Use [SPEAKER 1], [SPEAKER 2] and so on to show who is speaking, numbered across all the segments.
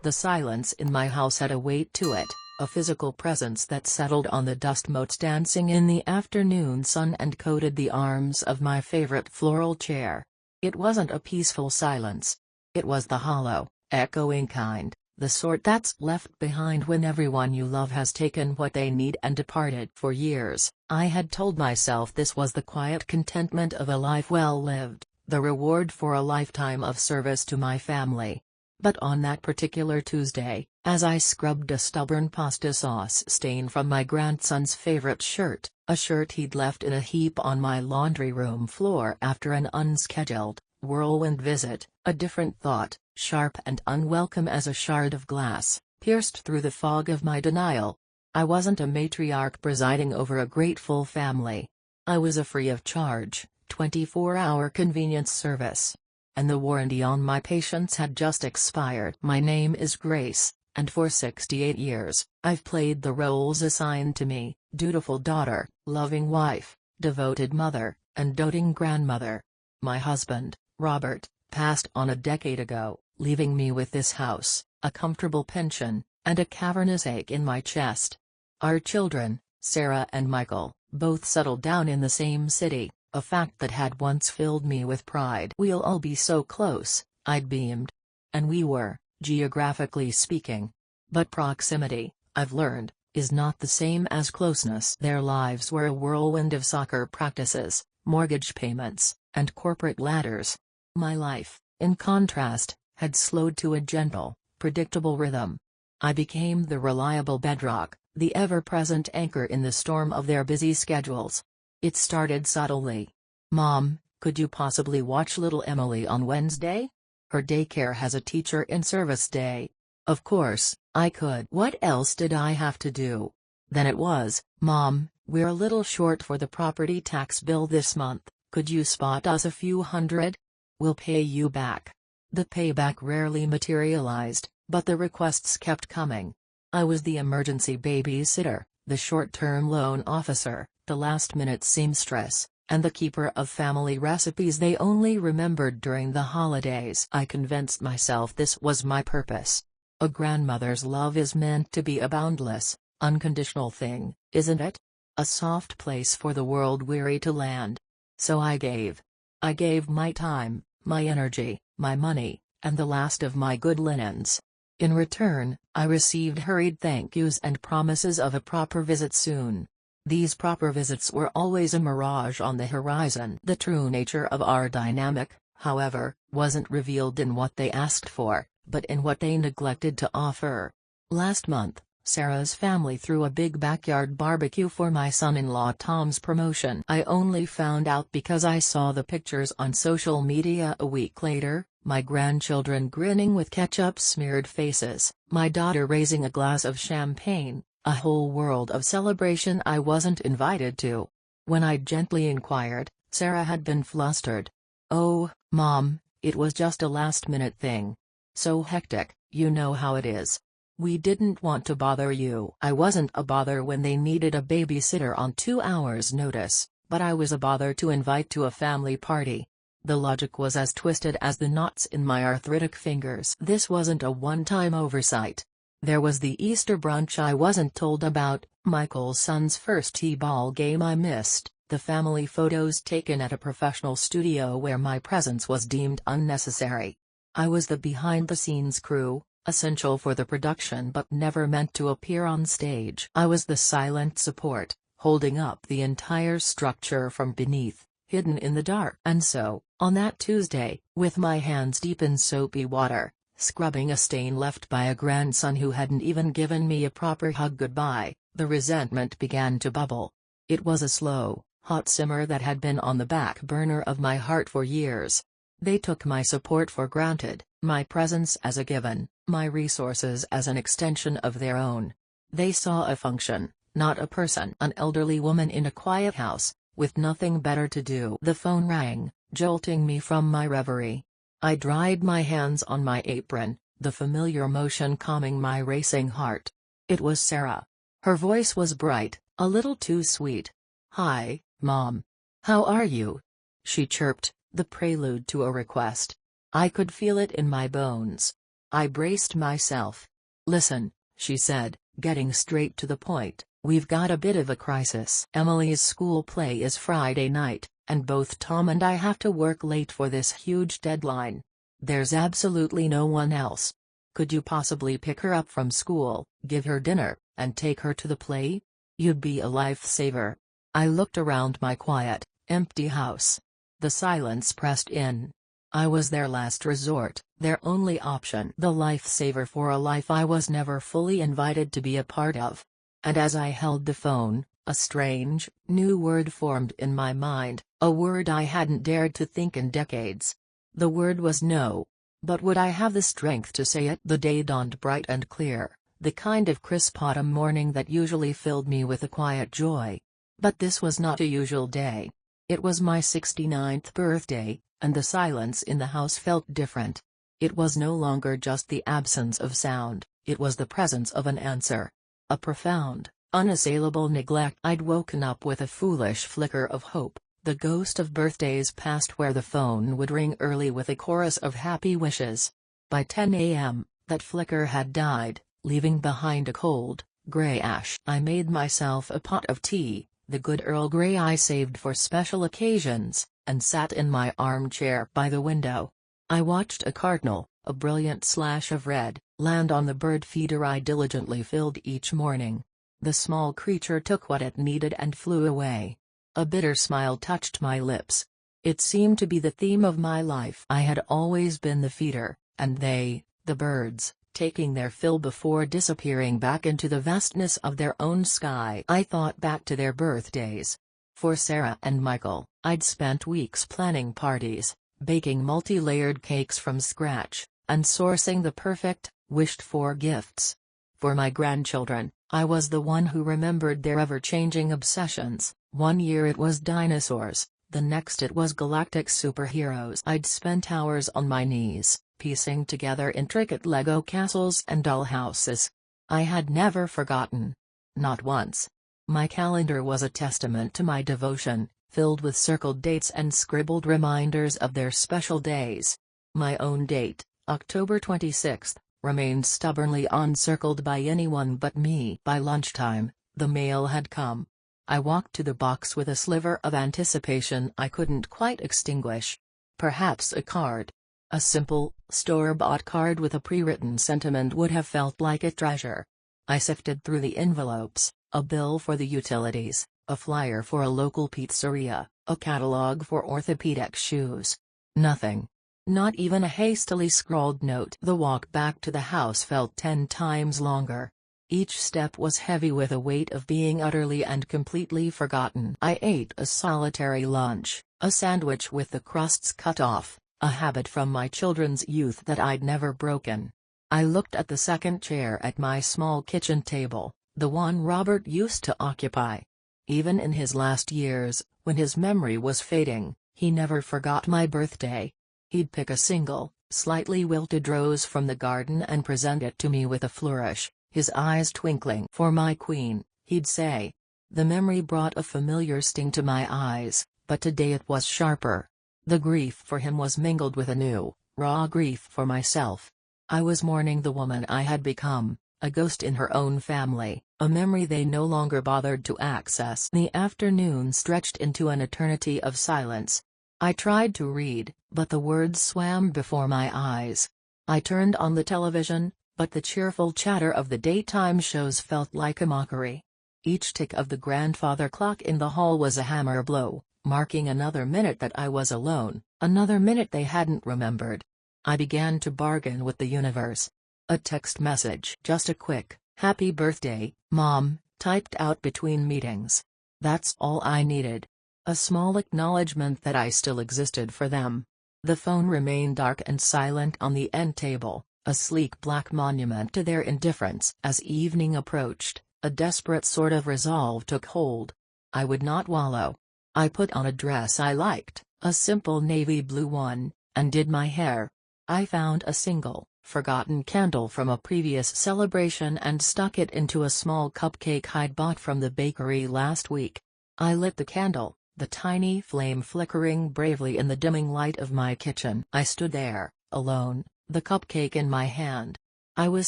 [SPEAKER 1] The silence in my house had a weight to it, a physical presence that settled on the dust motes dancing in the afternoon sun and coated the arms of my favorite floral chair. It wasn't a peaceful silence. It was the hollow, echoing kind, the sort that's left behind when everyone you love has taken what they need and departed. For years, I had told myself this was the quiet contentment of a life well lived, the reward for a lifetime of service to my family. But on that particular Tuesday, as I scrubbed a stubborn pasta sauce stain from my grandson's favorite shirt, a shirt he'd left in a heap on my laundry room floor after an unscheduled, whirlwind visit, a different thought, sharp and unwelcome as a shard of glass, pierced through the fog of my denial. I wasn't a matriarch presiding over a grateful family. I was a free of charge, 24-hour convenience service. And the warranty on my patience had just expired. My name is Grace, and for 68 years, I've played the roles assigned to me: dutiful daughter, loving wife, devoted mother, and doting grandmother. My husband, Robert, passed on a decade ago, leaving me with this house, a comfortable pension, and a cavernous ache in my chest. Our children, Sarah and Michael, both settled down in the same city, a fact that had once filled me with pride. "We'll all be so close," I'd beamed. And we were, geographically speaking. But proximity, I've learned, is not the same as closeness. Their lives were a whirlwind of soccer practices, mortgage payments, and corporate ladders. My life, in contrast, had slowed to a gentle, predictable rhythm. I became the reliable bedrock, the ever-present anchor in the storm of their busy schedules. It started subtly. "Mom, could you possibly watch little Emily on Wednesday? Her daycare has a teacher in service day." Of course, I could. What else did I have to do? Then it was, "Mom, we're a little short for the property tax bill this month, could you spot us a few hundred? We'll pay you back." The payback rarely materialized, but the requests kept coming. I was the emergency babysitter, the short-term loan officer, the last-minute seamstress, and the keeper of family recipes they only remembered during the holidays. I convinced myself this was my purpose. A grandmother's love is meant to be a boundless, unconditional thing, isn't it? A soft place for the world-weary to land. So I gave. I gave my time, my energy, my money, and the last of my good linens. In return, I received hurried thank yous and promises of a proper visit soon. These proper visits were always a mirage on the horizon. The true nature of our dynamic, however, wasn't revealed in what they asked for, but in what they neglected to offer. Last month, Sarah's family threw a big backyard barbecue for my son-in-law Tom's promotion. I only found out because I saw the pictures on social media a week later, my grandchildren grinning with ketchup-smeared faces, my daughter raising a glass of champagne. A whole world of celebration I wasn't invited to. When I gently inquired, Sarah had been flustered. "Oh, Mom, it was just a last-minute thing. So hectic, you know how it is. We didn't want to bother you." I wasn't a bother when they needed a babysitter on 2 hours' notice, but I was a bother to invite to a family party. The logic was as twisted as the knots in my arthritic fingers. This wasn't a one-time oversight. There was the Easter brunch I wasn't told about, Michael's son's first T-ball game I missed, the family photos taken at a professional studio where my presence was deemed unnecessary. I was the behind-the-scenes crew, essential for the production but never meant to appear on stage. I was the silent support, holding up the entire structure from beneath, hidden in the dark. And so, on that Tuesday, with my hands deep in soapy water, scrubbing a stain left by a grandson who hadn't even given me a proper hug goodbye, the resentment began to bubble. It was a slow, hot simmer that had been on the back burner of my heart for years. They took my support for granted, my presence as a given, my resources as an extension of their own. They saw a function, not a person. An elderly woman in a quiet house, with nothing better to do. The phone rang, jolting me from my reverie. I dried my hands on my apron, the familiar motion calming my racing heart. It was Sarah. Her voice was bright, a little too sweet. "Hi, Mom. How are you?" she chirped, the prelude to a request. I could feel it in my bones. I braced myself. "Listen," she said, getting straight to the point, "we've got a bit of a crisis. Emily's school play is Friday night, and both Tom and I have to work late for this huge deadline. There's absolutely no one else. Could you possibly pick her up from school, give her dinner, and take her to the play? You'd be a lifesaver." I looked around my quiet, empty house. The silence pressed in. I was their last resort, their only option. The lifesaver for a life I was never fully invited to be a part of. And as I held the phone, a strange, new word formed in my mind, a word I hadn't dared to think in decades. The word was no. But would I have the strength to say it? The day dawned bright and clear, the kind of crisp autumn morning that usually filled me with a quiet joy. But this was not a usual day. It was my 69th birthday, and the silence in the house felt different. It was no longer just the absence of sound, it was the presence of an answer. A profound, unassailable neglect. I'd woken up with a foolish flicker of hope, the ghost of birthdays past where the phone would ring early with a chorus of happy wishes. By 10 a.m., that flicker had died, leaving behind a cold, gray ash. I made myself a pot of tea, the good Earl Grey I saved for special occasions, and sat in my armchair by the window. I watched a cardinal, a brilliant slash of red, land on the bird feeder I diligently filled each morning. The small creature took what it needed and flew away. A bitter smile touched my lips. It seemed to be the theme of my life. I had always been the feeder, and they, the birds, taking their fill before disappearing back into the vastness of their own sky. I thought back to their birthdays. For Sarah and Michael, I'd spent weeks planning parties, baking multi-layered cakes from scratch, and sourcing the perfect, wished-for gifts. For my grandchildren, I was the one who remembered their ever-changing obsessions. One year it was dinosaurs, the next it was galactic superheroes. I'd spent hours on my knees, piecing together intricate Lego castles and dollhouses. I had never forgotten. Not once. My calendar was a testament to my devotion, filled with circled dates and scribbled reminders of their special days. My own date, October 26th, remained stubbornly uncircled by anyone but me. By lunchtime, the mail had come. I walked to the box with a sliver of anticipation I couldn't quite extinguish. Perhaps a card. A simple, store-bought card with a pre-written sentiment would have felt like a treasure. I sifted through the envelopes, a bill for the utilities, a flyer for a local pizzeria, a catalog for orthopedic shoes. Nothing. Not even a hastily scrawled note. The walk back to the house felt 10 times longer. Each step was heavy with a weight of being utterly and completely forgotten. I ate a solitary lunch, a sandwich with the crusts cut off, a habit from my children's youth that I'd never broken. I looked at the second chair at my small kitchen table, the one Robert used to occupy. Even in his last years, when his memory was fading, he never forgot my birthday. He'd pick a single, slightly wilted rose from the garden and present it to me with a flourish, his eyes twinkling. "For my queen," he'd say. The memory brought a familiar sting to my eyes, but today it was sharper. The grief for him was mingled with a new, raw grief for myself. I was mourning the woman I had become, a ghost in her own family, a memory they no longer bothered to access. The afternoon stretched into an eternity of silence. I tried to read, but the words swam before my eyes. I turned on the television, but the cheerful chatter of the daytime shows felt like a mockery. Each tick of the grandfather clock in the hall was a hammer blow, marking another minute that I was alone, another minute they hadn't remembered. I began to bargain with the universe. A text message. Just a quick, "Happy birthday, Mom," typed out between meetings. That's all I needed. A small acknowledgement that I still existed for them. The phone remained dark and silent on the end table, a sleek black monument to their indifference. As evening approached, a desperate sort of resolve took hold. I would not wallow. I put on a dress I liked, a simple navy blue one, and did my hair. I found a single, forgotten candle from a previous celebration and stuck it into a small cupcake I'd bought from the bakery last week. I lit the candle, the tiny flame flickering bravely in the dimming light of my kitchen. I stood there, alone, the cupcake in my hand. I was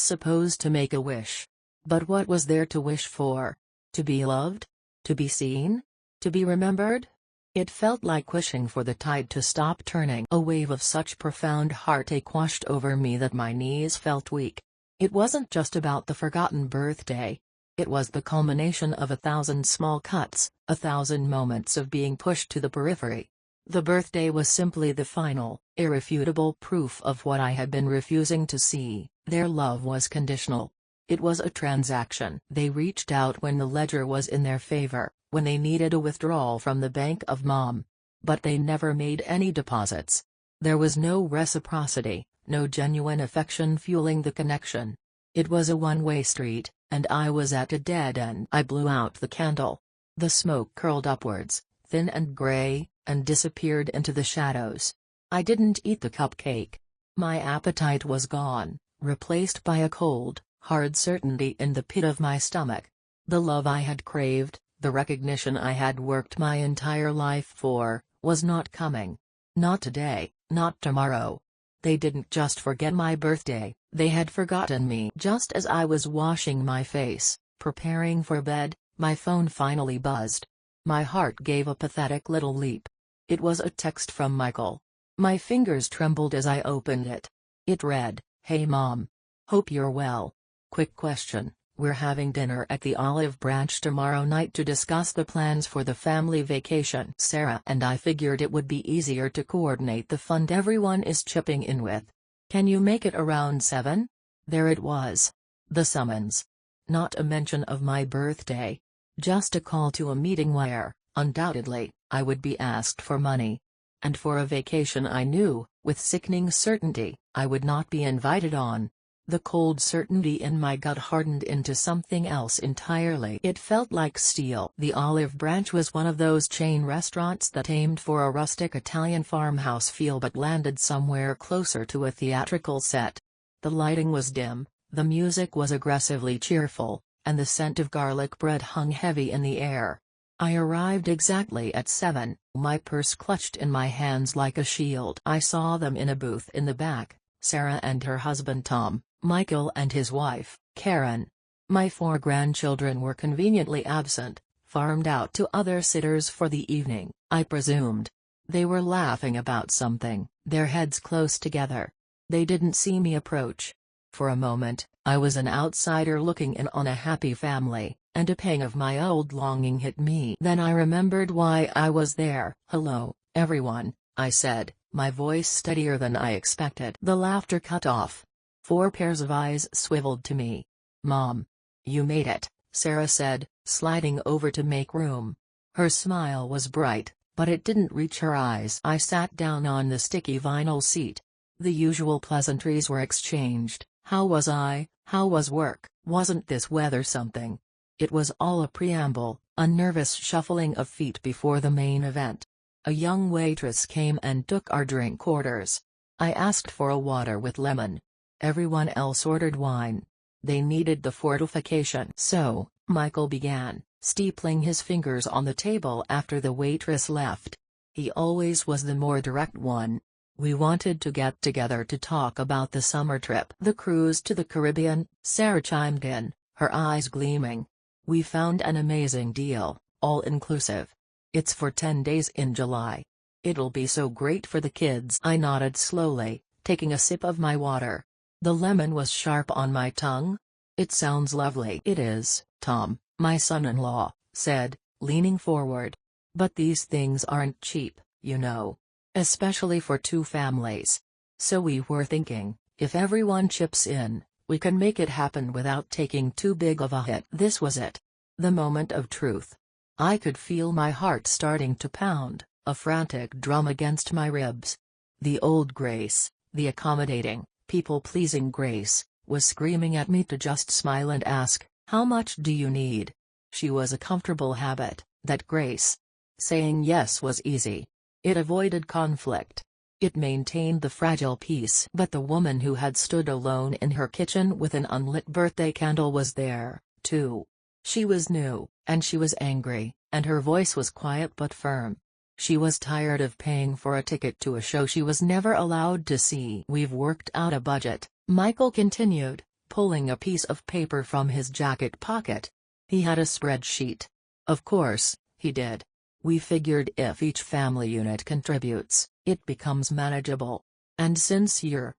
[SPEAKER 1] supposed to make a wish. But what was there to wish for? To be loved? To be seen? To be remembered? It felt like wishing for the tide to stop turning. A wave of such profound heartache washed over me that my knees felt weak. It wasn't just about the forgotten birthday. It was the culmination of 1,000 small cuts, 1,000 moments of being pushed to the periphery. The birthday was simply the final, irrefutable proof of what I had been refusing to see. Their love was conditional. It was a transaction. They reached out when the ledger was in their favor, when they needed a withdrawal from the bank of Mom. But they never made any deposits. There was no reciprocity, no genuine affection fueling the connection. It was a one-way street, and I was at a dead end. I blew out the candle. The smoke curled upwards, thin and gray, and disappeared into the shadows. I didn't eat the cupcake. My appetite was gone, replaced by a cold, hard certainty in the pit of my stomach. The love I had craved, the recognition I had worked my entire life for, was not coming. Not today, not tomorrow. They didn't just forget my birthday, they had forgotten me. Just as I was washing my face, preparing for bed, my phone finally buzzed. My heart gave a pathetic little leap. It was a text from Michael. My fingers trembled as I opened it. It read, "Hey Mom. Hope you're well. Quick question, we're having dinner at the Olive Branch tomorrow night to discuss the plans for the family vacation. Sarah and I figured it would be easier to coordinate the fund everyone is chipping in with. Can you make it around 7? There it was. The summons. Not a mention of my birthday. Just a call to a meeting where, undoubtedly, I would be asked for money. And for a vacation I knew, with sickening certainty, I would not be invited on. The cold certainty in my gut hardened into something else entirely. It felt like steel. The Olive Branch was one of those chain restaurants that aimed for a rustic Italian farmhouse feel but landed somewhere closer to a theatrical set. The lighting was dim, the music was aggressively cheerful, and the scent of garlic bread hung heavy in the air. I arrived exactly at 7, my purse clutched in my hands like a shield. I saw them in a booth in the back, Sarah and her husband Tom, Michael and his wife, Karen. My 4 grandchildren were conveniently absent, farmed out to other sitters for the evening, I presumed. They were laughing about something, their heads close together. They didn't see me approach. For a moment, I was an outsider looking in on a happy family, and a pang of my old longing hit me. Then I remembered why I was there. "Hello, everyone," I said, my voice steadier than I expected. The laughter cut off. 4 pairs of eyes swiveled to me. "Mom. You made it," Sarah said, sliding over to make room. Her smile was bright, but it didn't reach her eyes. I sat down on the sticky vinyl seat. The usual pleasantries were exchanged. How was I? How was work? Wasn't this weather something? It was all a preamble, a nervous shuffling of feet before the main event. A young waitress came and took our drink orders. I asked for a water with lemon. Everyone else ordered wine. They needed the fortification. So, Michael began, steepling his fingers on the table after the waitress left. He always was the more direct one. "We wanted to get together to talk about the summer trip." "The cruise to the Caribbean," Sarah chimed in, her eyes gleaming. "We found an amazing deal, all-inclusive. It's for 10 days in July. It'll be so great for the kids." I nodded slowly, taking a sip of my water. The lemon was sharp on my tongue. "It sounds lovely." "It is," Tom, my son-in-law, said, leaning forward. "But these things aren't cheap, you know. Especially for 2 families. So we were thinking, if everyone chips in, we can make it happen without taking too big of a hit." This was it. The moment of truth. I could feel my heart starting to pound, a frantic drum against my ribs. The old Grace, the accommodating, people-pleasing Grace, was screaming at me to just smile and ask, "How much do you need?" She was a comfortable habit, that Grace. Saying yes was easy. It avoided conflict. It maintained the fragile peace. But the woman who had stood alone in her kitchen with an unlit birthday candle was there, too. She was new, and she was angry, and her voice was quiet but firm. She was tired of paying for a ticket to a show she was never allowed to see. "We've worked out a budget," Michael continued, pulling a piece of paper from his jacket pocket. He had a spreadsheet. Of course, he did. "We figured if each family unit contributes, it becomes manageable. And since you're,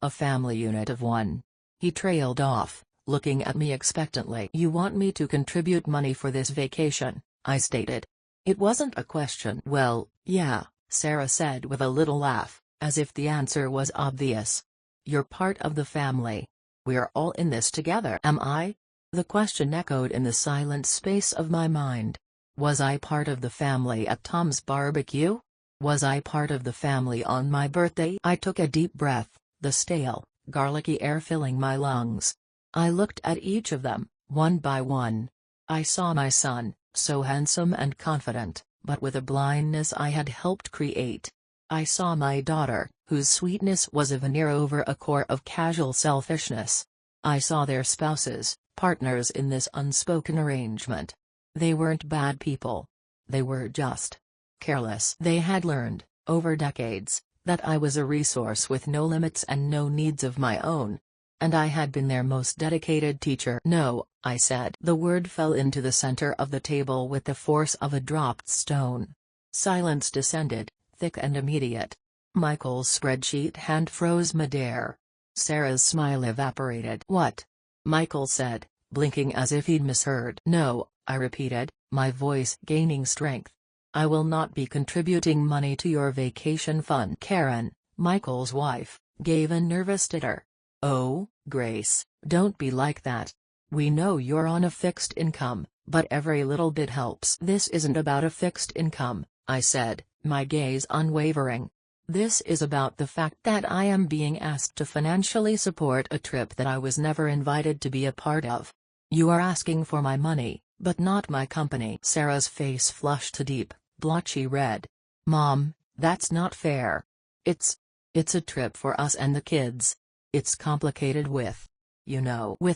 [SPEAKER 1] a family unit of one." He trailed off, looking at me expectantly. "You want me to contribute money for this vacation," I stated. It wasn't a question. "Well, yeah," Sarah said with a little laugh, as if the answer was obvious. "You're part of the family. We're all in this together." Am I? The question echoed in the silent space of my mind. Was I part of the family at Tom's barbecue? Was I part of the family on my birthday? I took a deep breath, the stale, garlicky air filling my lungs. I looked at each of them, one by one. I saw my son, so handsome and confident, but with a blindness I had helped create. I saw my daughter, whose sweetness was a veneer over a core of casual selfishness. I saw their spouses, partners in this unspoken arrangement. They weren't bad people. They were just careless. They had learned, over decades, that I was a resource with no limits and no needs of my own. And I had been their most dedicated teacher. "No," I said. The word fell into the center of the table with the force of a dropped stone. Silence descended, thick and immediate. Michael's spreadsheet hand froze midair. Sarah's smile evaporated. "What?" Michael said, blinking as if he'd misheard. "No," I repeated, my voice gaining strength. "I will not be contributing money to your vacation fund." Karen, Michael's wife, gave a nervous titter. "Oh, Grace, don't be like that. We know you're on a fixed income, but every little bit helps." "This isn't about a fixed income," I said, my gaze unwavering. "This is about the fact that I am being asked to financially support a trip that I was never invited to be a part of. You are asking for my money, but not my company." Sarah's face flushed to deep, blotchy red. "Mom, that's not fair. It's a trip for us and the kids. It's complicated with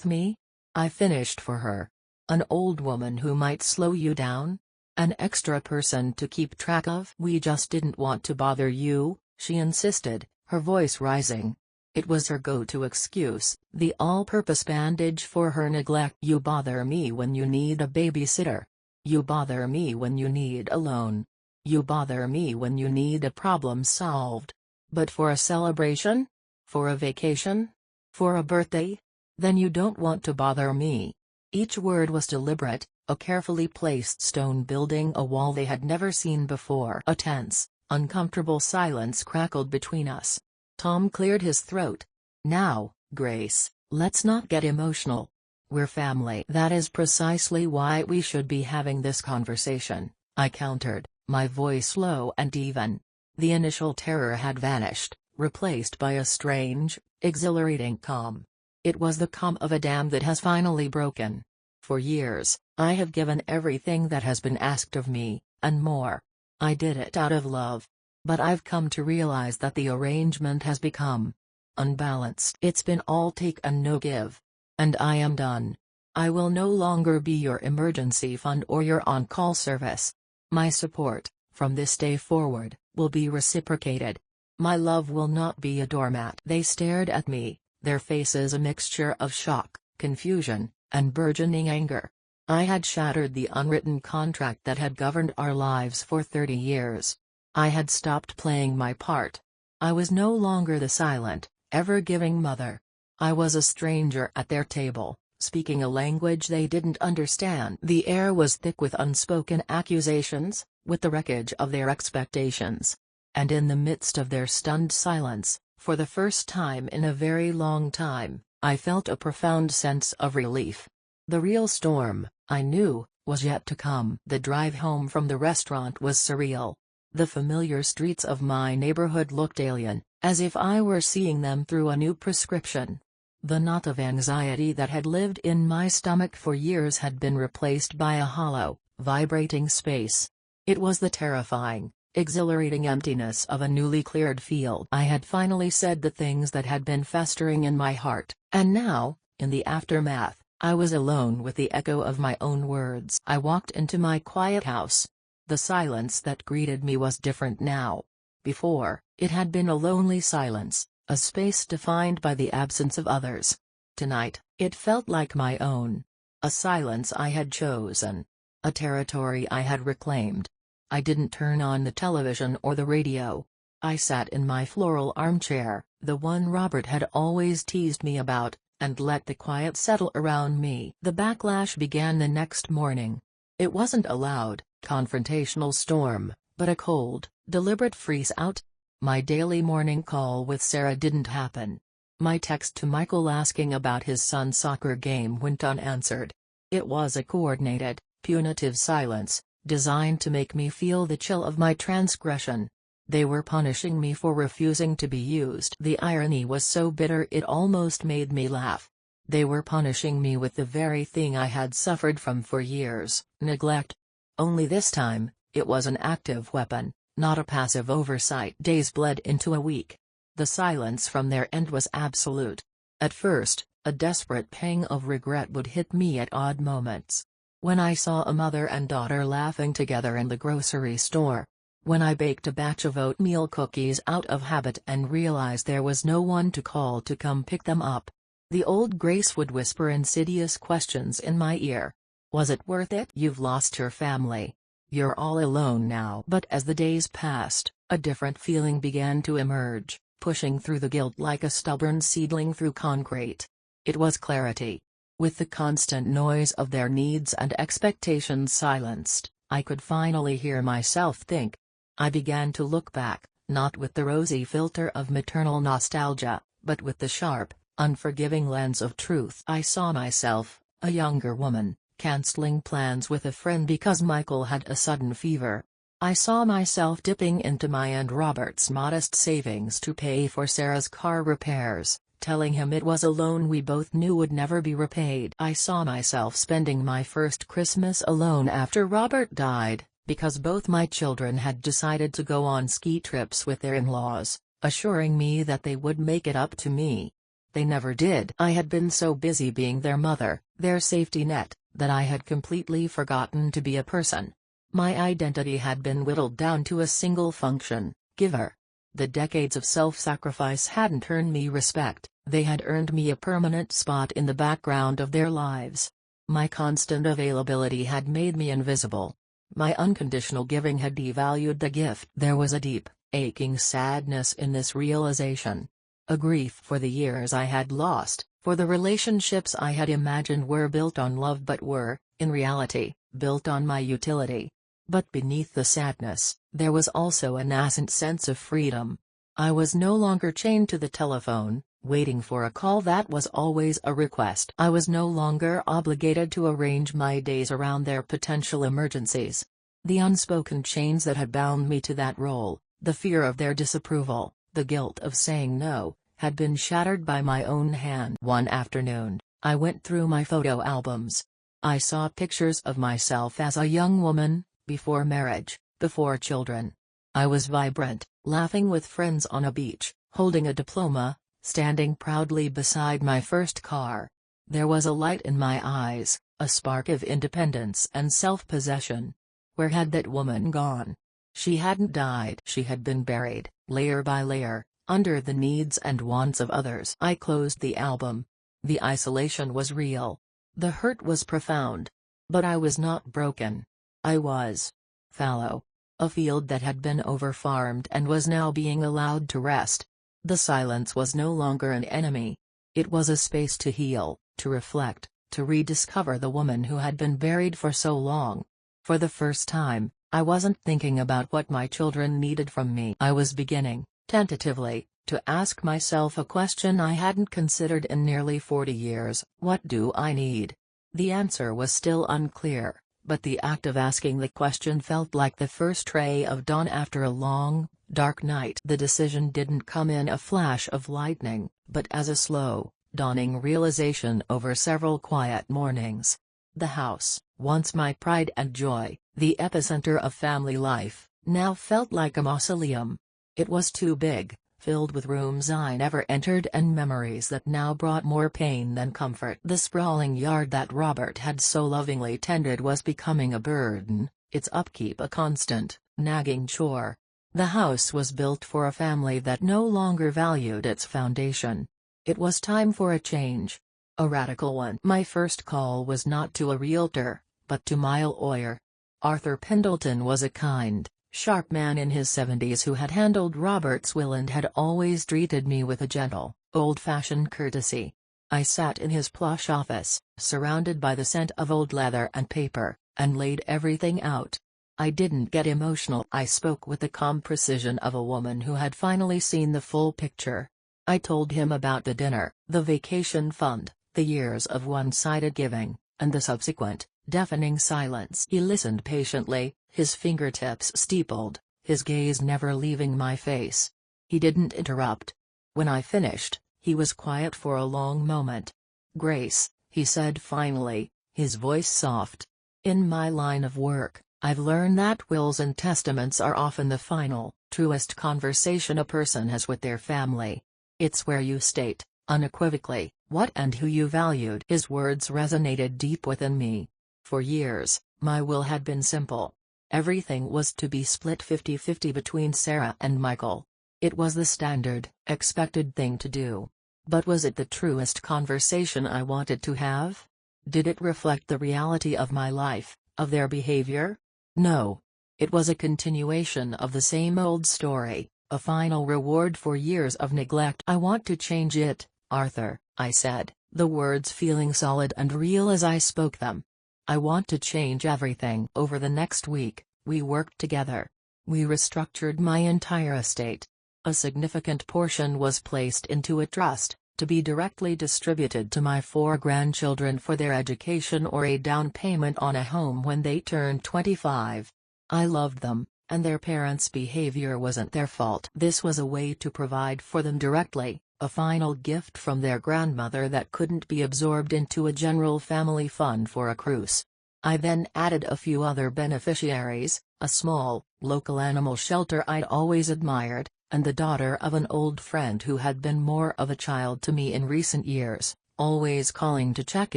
[SPEAKER 1] me?" I finished for her. "An old woman who might slow you down? An extra person to keep track of?" "We just didn't want to bother you," she insisted, her voice rising. It was her go-to excuse, the all-purpose bandage for her neglect. "You bother me when you need a babysitter. You bother me when you need a loan. You bother me when you need a problem solved. But for a celebration? For a vacation? For a birthday? Then you don't want to bother me." Each word was deliberate, a carefully placed stone building a wall they had never seen before. A tense, uncomfortable silence crackled between us. Tom cleared his throat. "Now, Grace, let's not get emotional. We're family." "That is precisely why we should be having this conversation," I countered, my voice low and even. The initial terror had vanished, replaced by a strange, exhilarating calm. It was the calm of a dam that has finally broken. For years, I have given everything that has been asked of me, and more. I did it out of love. But I've come to realize that the arrangement has become unbalanced. It's been all take and no give. And I am done. I will no longer be your emergency fund or your on-call service. My support, from this day forward, will be reciprocated. My love will not be a doormat." They stared at me, their faces a mixture of shock, confusion, and burgeoning anger. I had shattered the unwritten contract that had governed our lives for 30 years. I had stopped playing my part. I was no longer the silent, ever-giving mother. I was a stranger at their table, speaking a language they didn't understand. The air was thick with unspoken accusations, with the wreckage of their expectations. And in the midst of their stunned silence, for the first time in a very long time, I felt a profound sense of relief. The real storm, I knew, was yet to come. The drive home from the restaurant was surreal. The familiar streets of my neighborhood looked alien, as if I were seeing them through a new prescription. The knot of anxiety that had lived in my stomach for years had been replaced by a hollow, vibrating space. It was the terrifying, exhilarating emptiness of a newly cleared field. I had finally said the things that had been festering in my heart, and now, in the aftermath, I was alone with the echo of my own words. I walked into my quiet house. The silence that greeted me was different now. Before, it had been a lonely silence, a space defined by the absence of others. Tonight, it felt like my own. A silence I had chosen. A territory I had reclaimed. I didn't turn on the television or the radio. I sat in my floral armchair, the one Robert had always teased me about, and let the quiet settle around me. The backlash began the next morning. It wasn't a loud, confrontational storm, but a cold, deliberate freeze-out. My daily morning call with Sarah didn't happen. My text to Michael asking about his son's soccer game went unanswered. It was a coordinated, punitive silence, designed to make me feel the chill of my transgression. They were punishing me for refusing to be used. The irony was so bitter it almost made me laugh. They were punishing me with the very thing I had suffered from for years, neglect. Only this time, it was an active weapon, not a passive oversight. Days bled into a week. The silence from their end was absolute. At first, a desperate pang of regret would hit me at odd moments. When I saw a mother and daughter laughing together in the grocery store. When I baked a batch of oatmeal cookies out of habit and realized there was no one to call to come pick them up. The old Grace would whisper insidious questions in my ear. Was it worth it? You've lost your family. You're all alone now. But as the days passed, a different feeling began to emerge, pushing through the guilt like a stubborn seedling through concrete. It was clarity. With the constant noise of their needs and expectations silenced, I could finally hear myself think. I began to look back, not with the rosy filter of maternal nostalgia, but with the sharp, unforgiving lens of truth. I saw myself, a younger woman, canceling plans with a friend because Michael had a sudden fever. I saw myself dipping into my and Robert's modest savings to pay for Sarah's car repairs, telling him it was a loan we both knew would never be repaid. I saw myself spending my first Christmas alone after Robert died, because both my children had decided to go on ski trips with their in-laws, assuring me that they would make it up to me. They never did. I had been so busy being their mother, their safety net, that I had completely forgotten to be a person. My identity had been whittled down to a single function: giver. The decades of self-sacrifice hadn't earned me respect, they had earned me a permanent spot in the background of their lives. My constant availability had made me invisible. My unconditional giving had devalued the gift. There was a deep, aching sadness in this realization. A grief for the years I had lost, for the relationships I had imagined were built on love but were, in reality, built on my utility. But beneath the sadness, there was also a nascent sense of freedom. I was no longer chained to the telephone, waiting for a call that was always a request. I was no longer obligated to arrange my days around their potential emergencies. The unspoken chains that had bound me to that role, the fear of their disapproval, the guilt of saying no, had been shattered by my own hand. One afternoon, I went through my photo albums. I saw pictures of myself as a young woman, before marriage, before children. I was vibrant, laughing with friends on a beach, holding a diploma, standing proudly beside my first car. There was a light in my eyes, a spark of independence and self-possession. Where had that woman gone? She hadn't died. She had been buried, layer by layer, under the needs and wants of others. I closed the album. The isolation was real. The hurt was profound. But I was not broken. I was fallow. A field that had been overfarmed and was now being allowed to rest. The silence was no longer an enemy. It was a space to heal, to reflect, to rediscover the woman who had been buried for so long. For the first time, I wasn't thinking about what my children needed from me. I was beginning, tentatively, to ask myself a question I hadn't considered in nearly 40 years: what do I need? The answer was still unclear, but the act of asking the question felt like the first ray of dawn after a long, dark night. The decision didn't come in a flash of lightning, but as a slow, dawning realization over several quiet mornings. The house, once my pride and joy, the epicenter of family life, now felt like a mausoleum. It was too big, filled with rooms I never entered and memories that now brought more pain than comfort. The sprawling yard that Robert had so lovingly tended was becoming a burden, its upkeep a constant, nagging chore. The house was built for a family that no longer valued its foundation. It was time for a change. A radical one. My first call was not to a realtor, but to my lawyer. Arthur Pendleton was a kind, sharp man in his 70s who had handled Robert's will and had always treated me with a gentle, old-fashioned courtesy. I sat in his plush office, surrounded by the scent of old leather and paper, and laid everything out. I didn't get emotional. I spoke with the calm precision of a woman who had finally seen the full picture. I told him about the dinner, the vacation fund, the years of one-sided giving, and the subsequent, deafening silence. He listened patiently, his fingertips steepled, his gaze never leaving my face. He didn't interrupt. When I finished, he was quiet for a long moment. "Grace," he said finally, his voice soft. "In my line of work, I've learned that wills and testaments are often the final, truest conversation a person has with their family. It's where you state, unequivocally, what and who you valued." His words resonated deep within me. For years, my will had been simple. Everything was to be split 50-50 between Sarah and Michael. It was the standard, expected thing to do. But was it the truest conversation I wanted to have? Did it reflect the reality of my life, of their behavior? No. It was a continuation of the same old story, a final reward for years of neglect. "I want to change it, Arthur," I said, the words feeling solid and real as I spoke them. "I want to change everything." Over the next week, we worked together. We restructured my entire estate. A significant portion was placed into a trust, to be directly distributed to my 4 grandchildren for their education or a down payment on a home when they turned 25. I loved them, and their parents' behavior wasn't their fault. This was a way to provide for them directly, a final gift from their grandmother that couldn't be absorbed into a general family fund for a cruise. I then added a few other beneficiaries, a small, local animal shelter I'd always admired, and the daughter of an old friend who had been more of a child to me in recent years, always calling to check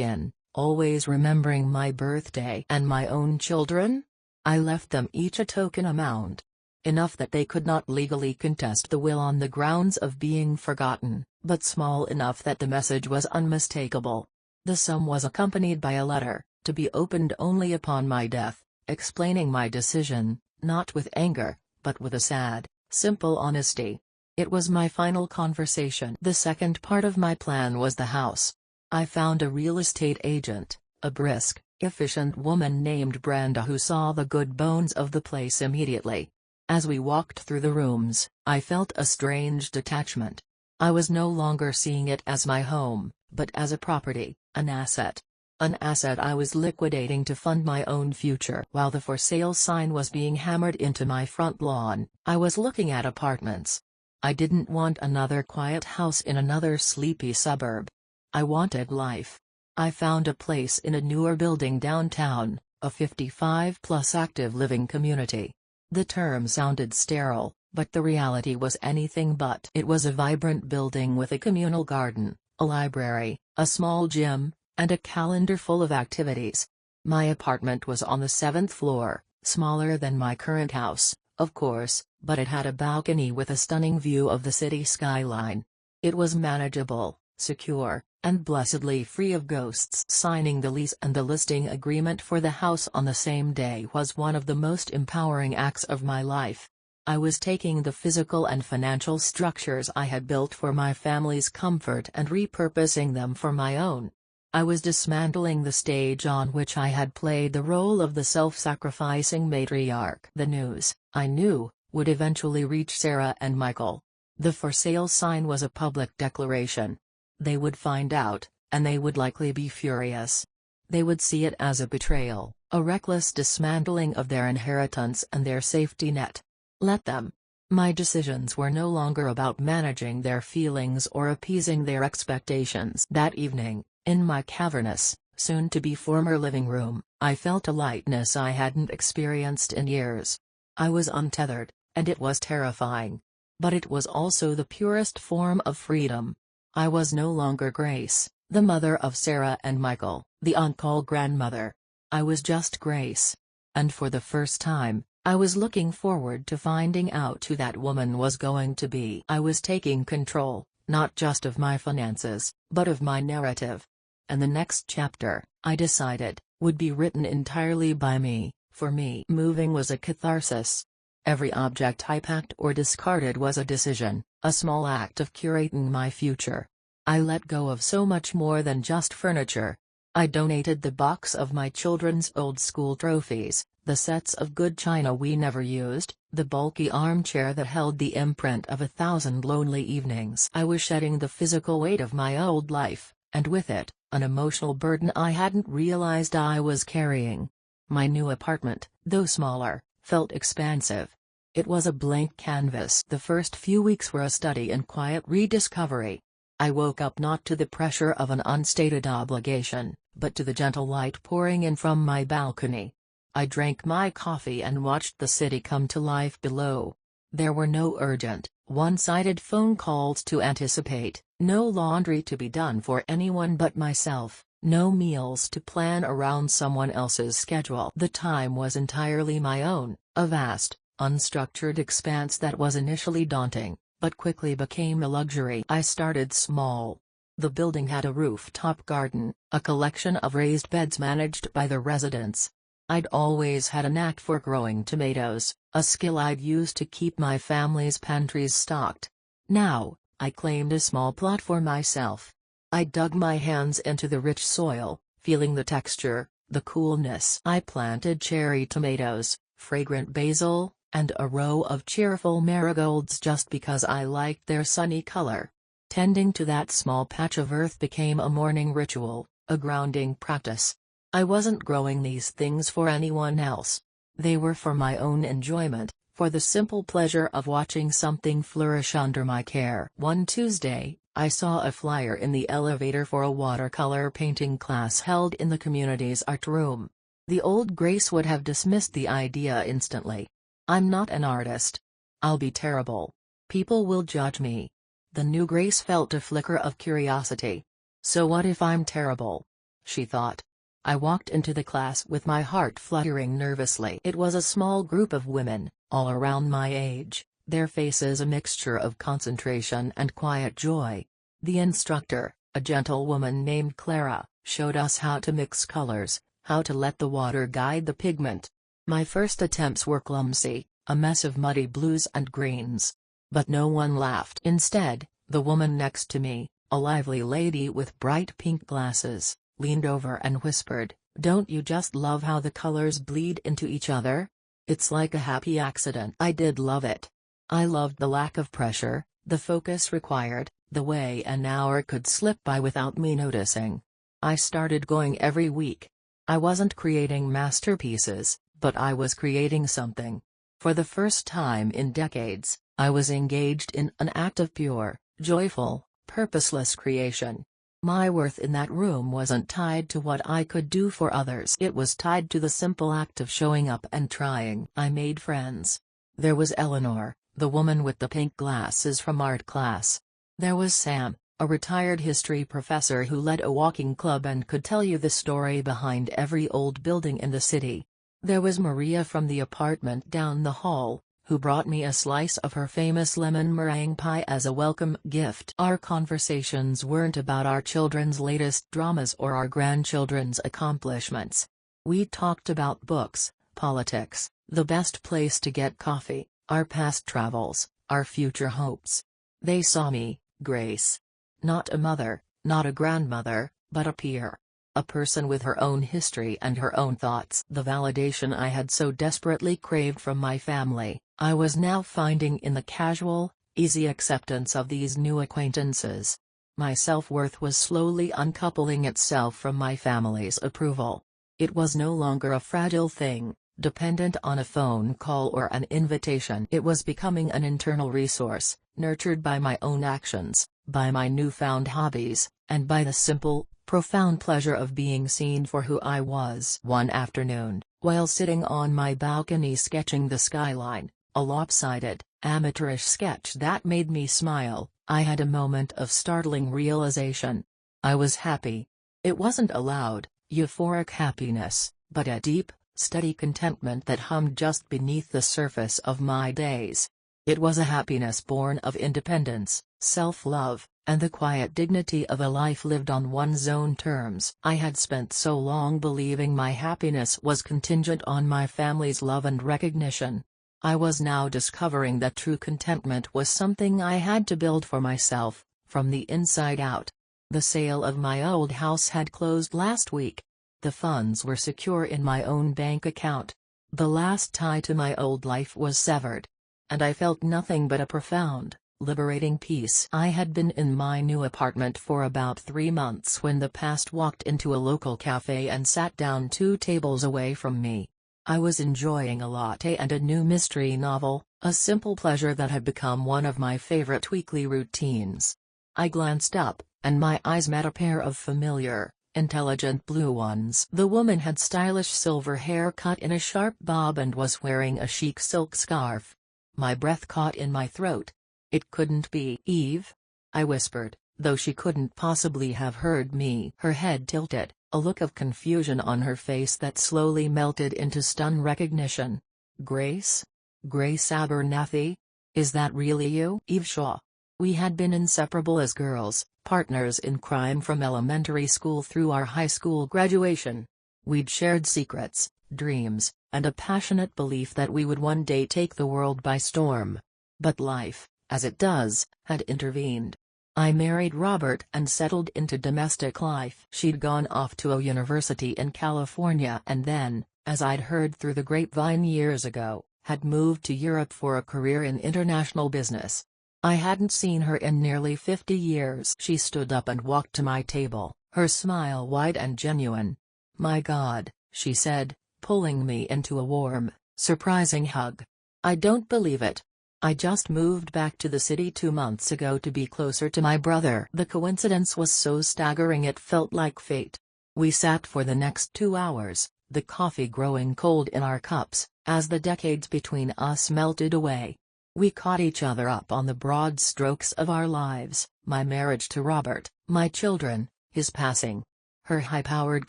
[SPEAKER 1] in, always remembering my birthday. And my own children? I left them each a token amount. Enough that they could not legally contest the will on the grounds of being forgotten, but small enough that the message was unmistakable. The sum was accompanied by a letter, to be opened only upon my death, explaining my decision, not with anger, but with a sad, simple honesty. It was my final conversation. The second part of my plan was the house. I found a real estate agent, a brisk, efficient woman named Brenda who saw the good bones of the place immediately. As we walked through the rooms, I felt a strange detachment. I was no longer seeing it as my home, but as a property, an asset. An asset I was liquidating to fund my own future. While the for sale sign was being hammered into my front lawn, I was looking at apartments. I didn't want another quiet house in another sleepy suburb. I wanted life. I found a place in a newer building downtown, a 55-plus active living community. The term sounded sterile, but the reality was anything but. It was a vibrant building with a communal garden, a library, a small gym, and a calendar full of activities. My apartment was on the 7th floor, smaller than my current house, of course, but it had a balcony with a stunning view of the city skyline. It was manageable, secure, and blessedly free of ghosts. Signing the lease and the listing agreement for the house on the same day was one of the most empowering acts of my life. I was taking the physical and financial structures I had built for my family's comfort and repurposing them for my own. I was dismantling the stage on which I had played the role of the self-sacrificing matriarch. The news, I knew, would eventually reach Sarah and Michael. The for sale sign was a public declaration. They would find out, and they would likely be furious. They would see it as a betrayal, a reckless dismantling of their inheritance and their safety net. Let them. My decisions were no longer about managing their feelings or appeasing their expectations. That evening, in my cavernous, soon-to-be former living room, I felt a lightness I hadn't experienced in years. I was untethered, and it was terrifying. But it was also the purest form of freedom. I was no longer Grace, the mother of Sarah and Michael, the on-call grandmother. I was just Grace. And for the first time, I was looking forward to finding out who that woman was going to be. I was taking control, not just of my finances, but of my narrative. And the next chapter, I decided, would be written entirely by me. For me, moving was a catharsis. Every object I packed or discarded was a decision, a small act of curating my future. I let go of so much more than just furniture. I donated the box of my children's old school trophies, the sets of good china we never used, the bulky armchair that held the imprint of 1,000 lonely evenings. I was shedding the physical weight of my old life, and with it, an emotional burden I hadn't realized I was carrying. My new apartment, though smaller, felt expansive. It was a blank canvas. The first few weeks were a study in quiet rediscovery. I woke up not to the pressure of an unstated obligation, but to the gentle light pouring in from my balcony. I drank my coffee and watched the city come to life below. There were no urgent, one-sided phone calls to anticipate, no laundry to be done for anyone but myself, no meals to plan around someone else's schedule. The time was entirely my own, a vast, unstructured expanse that was initially daunting, but quickly became a luxury. I started small. The building had a rooftop garden, a collection of raised beds managed by the residents. I'd always had a knack for growing tomatoes, a skill I'd used to keep my family's pantries stocked. Now, I claimed a small plot for myself. I dug my hands into the rich soil, feeling the texture, the coolness. I planted cherry tomatoes, fragrant basil, and a row of cheerful marigolds just because I liked their sunny color. Tending to that small patch of earth became a morning ritual, a grounding practice. I wasn't growing these things for anyone else. They were for my own enjoyment, for the simple pleasure of watching something flourish under my care. One Tuesday, I saw a flyer in the elevator for a watercolor painting class held in the community's art room. The old Grace would have dismissed the idea instantly. I'm not an artist. I'll be terrible. People will judge me. The new Grace felt a flicker of curiosity. So what if I'm terrible? She thought. I walked into the class with my heart fluttering nervously. It was a small group of women, all around my age, their faces a mixture of concentration and quiet joy. The instructor, a gentle woman named Clara, showed us how to mix colors, how to let the water guide the pigment. My first attempts were clumsy, a mess of muddy blues and greens. But no one laughed. Instead, the woman next to me, a lively lady with bright pink glasses, leaned over and whispered, "Don't you just love how the colors bleed into each other? It's like a happy accident." I did love it. I loved the lack of pressure, the focus required, the way an hour could slip by without me noticing. I started going every week. I wasn't creating masterpieces, but I was creating something. For the first time in decades, I was engaged in an act of pure, joyful, purposeless creation. My worth in that room wasn't tied to what I could do for others. It was tied to the simple act of showing up and trying. I made friends. There was Eleanor, the woman with the pink glasses from art class. There was Sam, a retired history professor who led a walking club and could tell you the story behind every old building in the city. There was Maria from the apartment down the hall, who brought me a slice of her famous lemon meringue pie as a welcome gift. Our conversations weren't about our children's latest dramas or our grandchildren's accomplishments. We talked about books, politics, the best place to get coffee, our past travels, our future hopes. They saw me, Grace. Not a mother, not a grandmother, but a peer. A person with her own history and her own thoughts. The validation I had so desperately craved from my family, I was now finding in the casual, easy acceptance of these new acquaintances. My self-worth was slowly uncoupling itself from my family's approval. It was no longer a fragile thing, dependent on a phone call or an invitation. It was becoming an internal resource, nurtured by my own actions, by my newfound hobbies, and by the simple, profound pleasure of being seen for who I was. One afternoon, while sitting on my balcony sketching the skyline, a lopsided, amateurish sketch that made me smile, I had a moment of startling realization. I was happy. It wasn't a loud, euphoric happiness, but a deep, steady contentment that hummed just beneath the surface of my days. It was a happiness born of independence, self-love, and the quiet dignity of a life lived on one's own terms. I had spent so long believing my happiness was contingent on my family's love and recognition. I was now discovering that true contentment was something I had to build for myself, from the inside out. The sale of my old house had closed last week. The funds were secure in my own bank account. The last tie to my old life was severed. And I felt nothing but a profound, liberating peace. I had been in my new apartment for about 3 months when the past walked into a local cafe and sat down 2 tables away from me. I was enjoying a latte and a new mystery novel, a simple pleasure that had become one of my favorite weekly routines. I glanced up, and my eyes met a pair of familiar, intelligent blue ones. The woman had stylish silver hair cut in a sharp bob and was wearing a chic silk scarf. My breath caught in my throat. It couldn't be Eve, I whispered, though she couldn't possibly have heard me. Her head tilted, a look of confusion on her face that slowly melted into stunned recognition. Grace? Grace Abernathy? Is that really you? Eve Shaw. We had been inseparable as girls, partners in crime from elementary school through our high school graduation. We'd shared secrets, dreams, and a passionate belief that we would one day take the world by storm. But life, as it does, had intervened. I married Robert and settled into domestic life. She'd gone off to a university in California and then, as I'd heard through the grapevine years ago, had moved to Europe for a career in international business. I hadn't seen her in nearly 50 years. She stood up and walked to my table, her smile wide and genuine. "My God," she said, pulling me into a warm, surprising hug. "I don't believe it. I just moved back to the city 2 months ago to be closer to my brother." The coincidence was so staggering it felt like fate. We sat for the next 2 hours, the coffee growing cold in our cups, as the decades between us melted away. We caught each other up on the broad strokes of our lives, my marriage to Robert, my children, his passing, her high-powered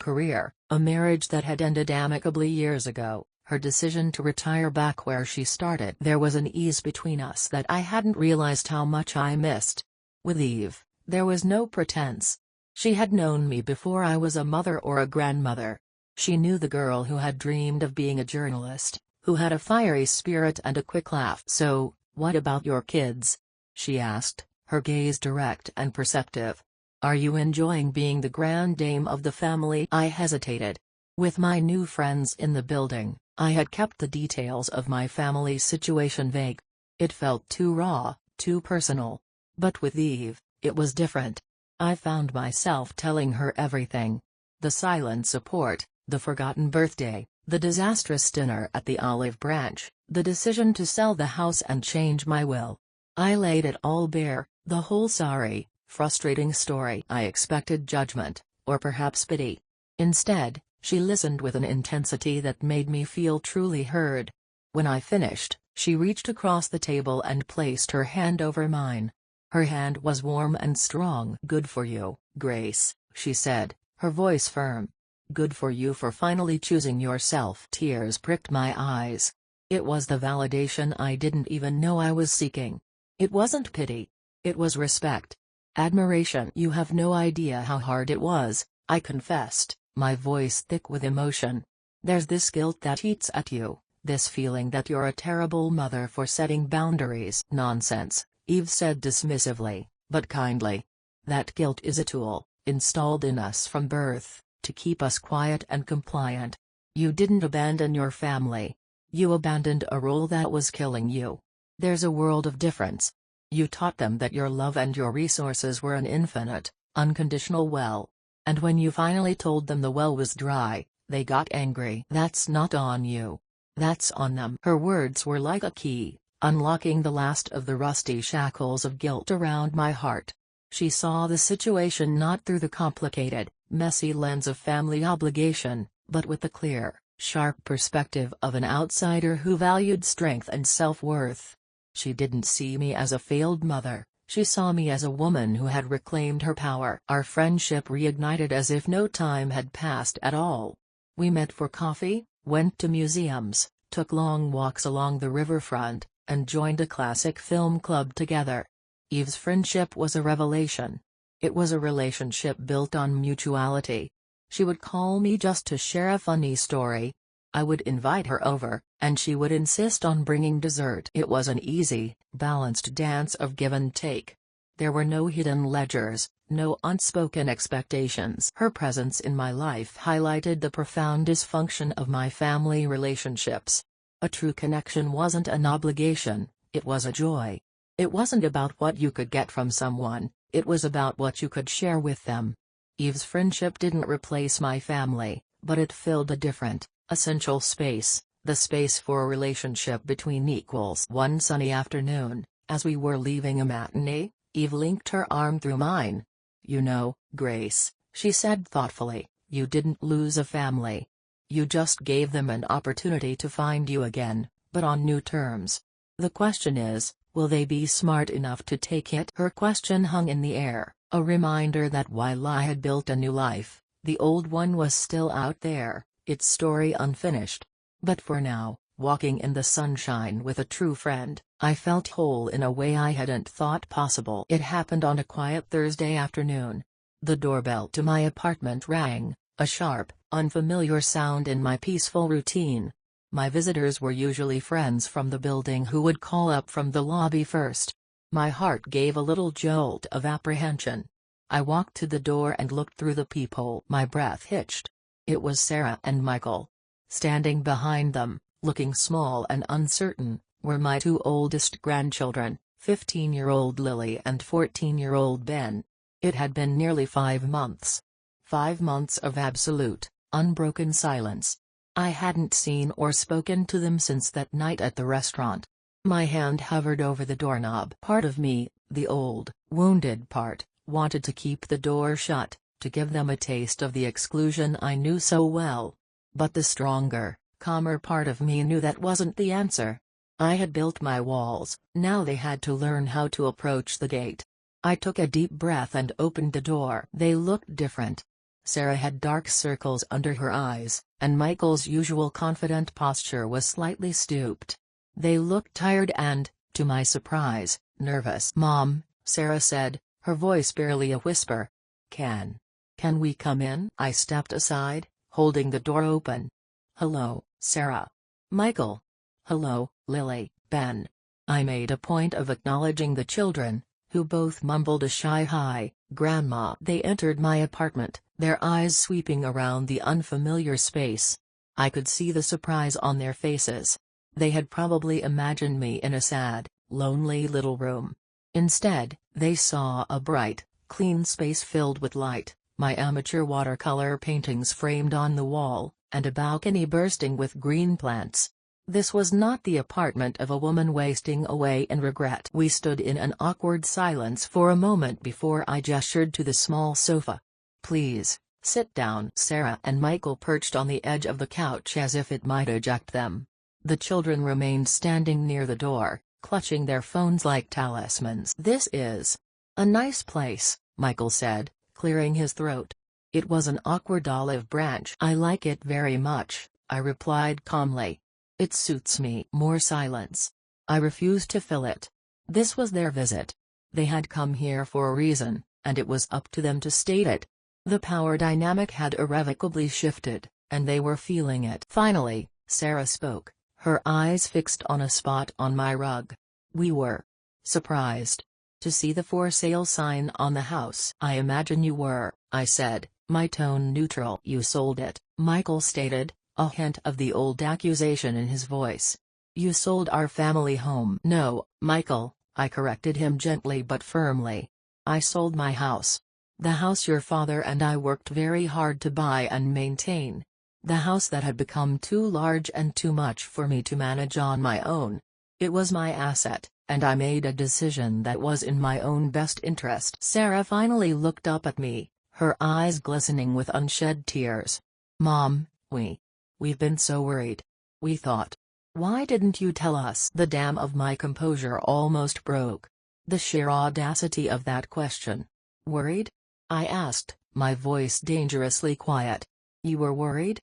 [SPEAKER 1] career, a marriage that had ended amicably years ago, her decision to retire back where she started. There was an ease between us that I hadn't realized how much I missed. With Eve, there was no pretense. She had known me before I was a mother or a grandmother. She knew the girl who had dreamed of being a journalist, who had a fiery spirit and a quick laugh. "So, what about your kids?" she asked, her gaze direct and perceptive. "Are you enjoying being the grand dame of the family?" I hesitated. With my new friends in the building, I had kept the details of my family's situation vague. It felt too raw, too personal. But with Eve, it was different. I found myself telling her everything. The silent support, the forgotten birthday, the disastrous dinner at the Olive Branch, the decision to sell the house and change my will. I laid it all bare, the whole sorry, frustrating story. I expected judgment, or perhaps pity. Instead, she listened with an intensity that made me feel truly heard. When I finished, she reached across the table and placed her hand over mine. Her hand was warm and strong. "Good for you, Grace," she said, her voice firm. "Good for you for finally choosing yourself." Tears pricked my eyes. It was the validation I didn't even know I was seeking. It wasn't pity. It was respect. Admiration. "You have no idea how hard it was," I confessed, my voice thick with emotion. "There's this guilt that eats at you, this feeling that you're a terrible mother for setting boundaries." "Nonsense," Eve said dismissively, but kindly. "That guilt is a tool, installed in us from birth, to keep us quiet and compliant. You didn't abandon your family. You abandoned a role that was killing you. There's a world of difference. You taught them that your love and your resources were an infinite, unconditional well. And when you finally told them the well was dry, they got angry. That's not on you. That's on them." Her words were like a key, unlocking the last of the rusty shackles of guilt around my heart. She saw the situation not through the complicated, messy lens of family obligation, but with the clear, sharp perspective of an outsider who valued strength and self-worth. She didn't see me as a failed mother, she saw me as a woman who had reclaimed her power. Our friendship reignited as if no time had passed at all. We met for coffee, went to museums, took long walks along the riverfront, and joined a classic film club together. Eve's friendship was a revelation. It was a relationship built on mutuality. She would call me just to share a funny story. I would invite her over, and she would insist on bringing dessert. It was an easy, balanced dance of give and take. There were no hidden ledgers, no unspoken expectations. Her presence in my life highlighted the profound dysfunction of my family relationships. A true connection wasn't an obligation, it was a joy. It wasn't about what you could get from someone, it was about what you could share with them. Eve's friendship didn't replace my family, but it filled a different, essential space, the space for a relationship between equals. One sunny afternoon, as we were leaving a matinee, Eve linked her arm through mine. "You know, Grace," she said thoughtfully, "you didn't lose a family. You just gave them an opportunity to find you again, but on new terms. The question is, will they be smart enough to take it?" Her question hung in the air, a reminder that while I had built a new life, the old one was still out there, its story unfinished. But for now, walking in the sunshine with a true friend, I felt whole in a way I hadn't thought possible. It happened on a quiet Thursday afternoon. The doorbell to my apartment rang, a sharp, unfamiliar sound in my peaceful routine. My visitors were usually friends from the building who would call up from the lobby first. My heart gave a little jolt of apprehension. I walked to the door and looked through the peephole. My breath hitched. It was Sarah and Michael. Standing behind them, looking small and uncertain, were my two oldest grandchildren, 15-year-old Lily and 14-year-old Ben. It had been nearly 5 months. 5 months of absolute, unbroken silence. I hadn't seen or spoken to them since that night at the restaurant. My hand hovered over the doorknob. Part of me, the old, wounded part, wanted to keep the door shut, to give them a taste of the exclusion I knew so well. But the stronger, calmer part of me knew that wasn't the answer. I had built my walls, now they had to learn how to approach the gate. I took a deep breath and opened the door. They looked different. Sarah had dark circles under her eyes, and Michael's usual confident posture was slightly stooped. They looked tired and, to my surprise, nervous. "Mom," Sarah said, her voice barely a whisper. Can we come in?" I stepped aside, holding the door open. "Hello, Sarah." "Michael." "Hello, Lily, Ben." I made a point of acknowledging the children, who both mumbled a shy hi, Grandma. They entered my apartment, their eyes sweeping around the unfamiliar space. I could see the surprise on their faces. They had probably imagined me in a sad, lonely little room. Instead, they saw a bright, clean space filled with light, my amateur watercolor paintings framed on the wall, and a balcony bursting with green plants. This was not the apartment of a woman wasting away in regret. We stood in an awkward silence for a moment before I gestured to the small sofa. "Please, sit down." Sarah and Michael perched on the edge of the couch as if it might eject them. The children remained standing near the door, clutching their phones like talismans. "This is a nice place," Michael said, clearing his throat. It was an awkward olive branch. "I like it very much," I replied calmly. "It suits me." More silence. I refused to fill it. This was their visit. They had come here for a reason, and it was up to them to state it. The power dynamic had irrevocably shifted, and they were feeling it. Finally, Sarah spoke, her eyes fixed on a spot on my rug. "We were surprised to see the for sale sign on the house." "I imagine you were," I said, my tone neutral. "You sold it," Michael stated, a hint of the old accusation in his voice. "You sold our family home." "No, Michael," I corrected him gently but firmly. "I sold my house. The house your father and I worked very hard to buy and maintain. The house that had become too large and too much for me to manage on my own. It was my asset, and I made a decision that was in my own best interest." Sarah finally looked up at me, her eyes glistening with unshed tears. "Mom, we've been so worried. We thought. Why didn't you tell us?" The dam of my composure almost broke. The sheer audacity of that question. "Worried?" I asked, my voice dangerously quiet. "You were worried?